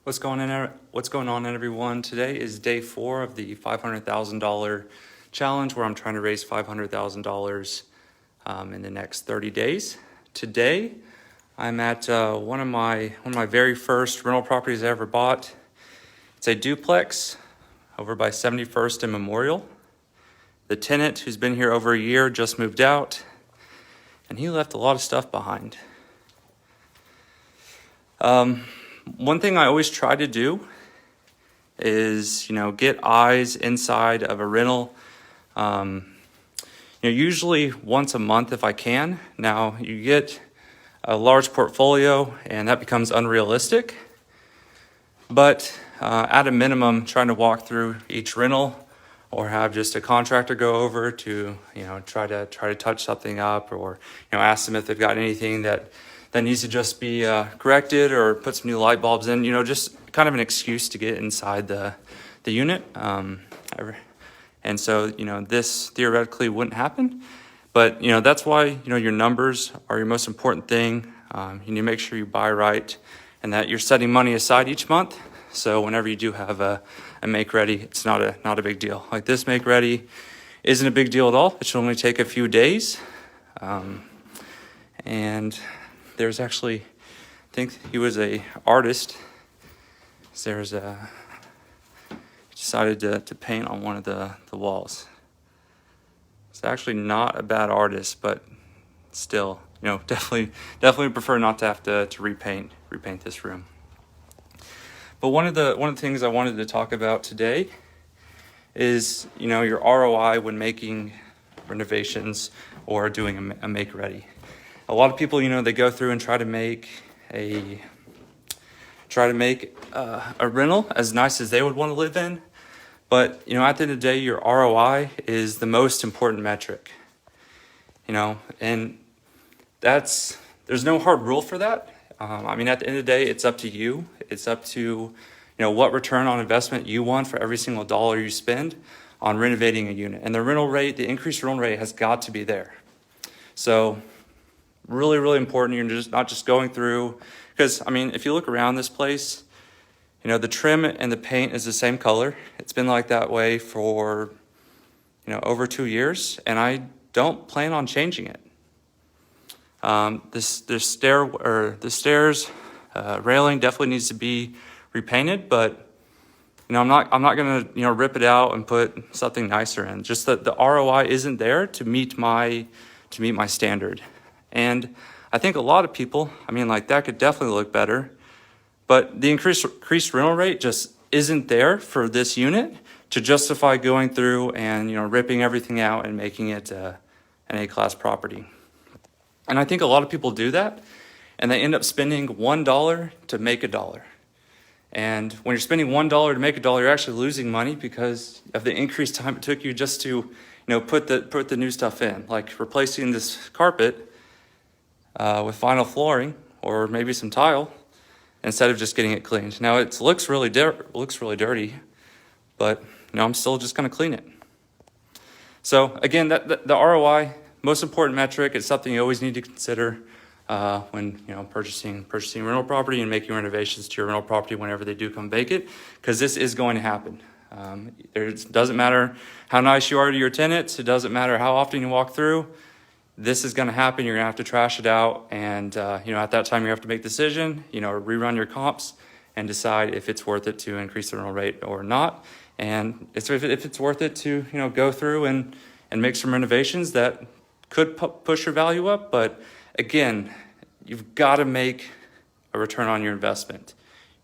What's going on, everyone? Today is day 4 of the $500,000 challenge, where I'm trying to raise $500,000 in the next 30 days. Today, I'm at one of my very first rental properties I ever bought. It's a duplex over by 71st and Memorial. The tenant, who's been here over a year, just moved out, and he left a lot of stuff behind. One thing I always try to do is, get eyes inside of a rental, usually once a month if I can. Now, you get a large portfolio and that becomes unrealistic, but at a minimum, trying to walk through each rental or have just a contractor go over to, try to touch something up, or, ask them if they've got anything that needs to just be corrected, or put some new light bulbs in, just kind of an excuse to get inside the unit. And so, this theoretically wouldn't happen, but, that's why, your numbers are your most important thing. You need to make sure you buy right and that you're setting money aside each month. So whenever you do have a make ready, it's not a big deal. Like this make ready isn't a big deal at all. It should only take a few days. And there's actually, I think he was a artist. He decided to paint on one of the walls. It's actually not a bad artist, but still, definitely prefer not to have to repaint this room. But one of the things I wanted to talk about today is, your ROI when making renovations or doing a make ready. A lot of people, they go through and try to make a rental as nice as they would want to live in. But, at the end of the day, your ROI is the most important metric, and there's no hard rule for that. At the end of the day, it's up to you. It's up to, what return on investment you want for every single dollar you spend on renovating a unit. And the increased rental rate has got to be there. So really, really important. You're just not just going through, because, if you look around this place, the trim and the paint is the same color. It's been like that way for, over 2 years, and I don't plan on changing it. The stairs railing definitely needs to be repainted, but I'm not gonna rip it out and put something nicer in. Just that the ROI isn't there to meet my standard. And I think a lot of people, that could definitely look better, but the increased rental rate just isn't there for this unit to justify going through and ripping everything out and making it an A-class property. And I think a lot of people do that, and they end up spending $1 to make $1. And when you're spending $1 to make $1, you're actually losing money because of the increased time it took you just to, put the new stuff in, like replacing this carpet with vinyl flooring or maybe some tile instead of just getting it cleaned. Now it looks really dirty, but I'm still just going to clean it. So again, the ROI. Most important metric. It's something you always need to consider when purchasing rental property and making renovations to your rental property whenever they do come vacant, because this is going to happen. It doesn't matter how nice you are to your tenants. It doesn't matter how often you walk through. This is going to happen. You're going to have to trash it out, and at that time you have to make a decision. Rerun your comps and decide if it's worth it to increase the rental rate or not. And if it's worth it to go through and make some renovations that could push your value up. But again, you've got to make a return on your investment.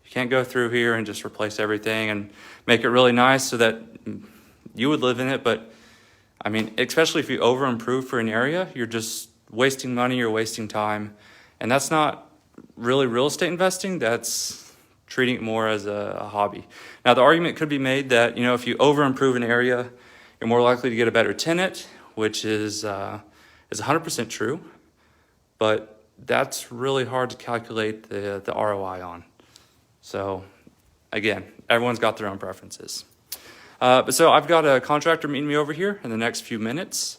You can't go through here and just replace everything and make it really nice so that you would live in it. But especially if you over improve for an area, you're just wasting money, you're wasting time. And that's not really real estate investing. That's treating it more as a hobby. Now, the argument could be made that, if you over improve an area, you're more likely to get a better tenant, which is 100% true, but that's really hard to calculate the ROI on. So again, everyone's got their own preferences. So I've got a contractor meeting me over here in the next few minutes.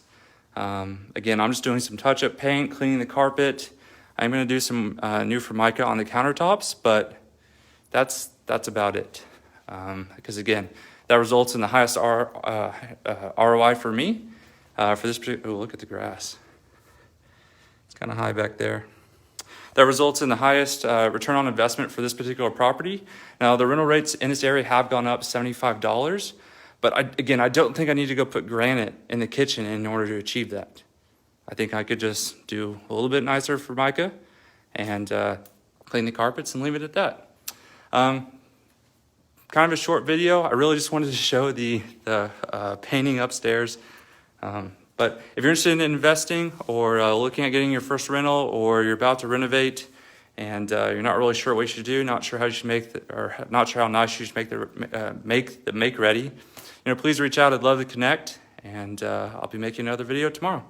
Again, I'm just doing some touch-up paint, cleaning the carpet. I'm going to do some new Formica on the countertops, but that's about it. Because again, that results in the highest ROI for me for this particular. Oh, look at the grass. It's kind of high back there. That results in the highest return on investment for this particular property. Now, the rental rates in this area have gone up $75, but I don't think I need to go put granite in the kitchen in order to achieve that. I think I could just do a little bit nicer for Micah and clean the carpets and leave it at that. Kind of a short video. I really just wanted to show the painting upstairs. But if you're interested in investing or looking at getting your first rental, or you're about to renovate and you're not really sure what you should do, not sure how you should not sure how nice you should make the make ready, please reach out. I'd love to connect, and I'll be making another video tomorrow.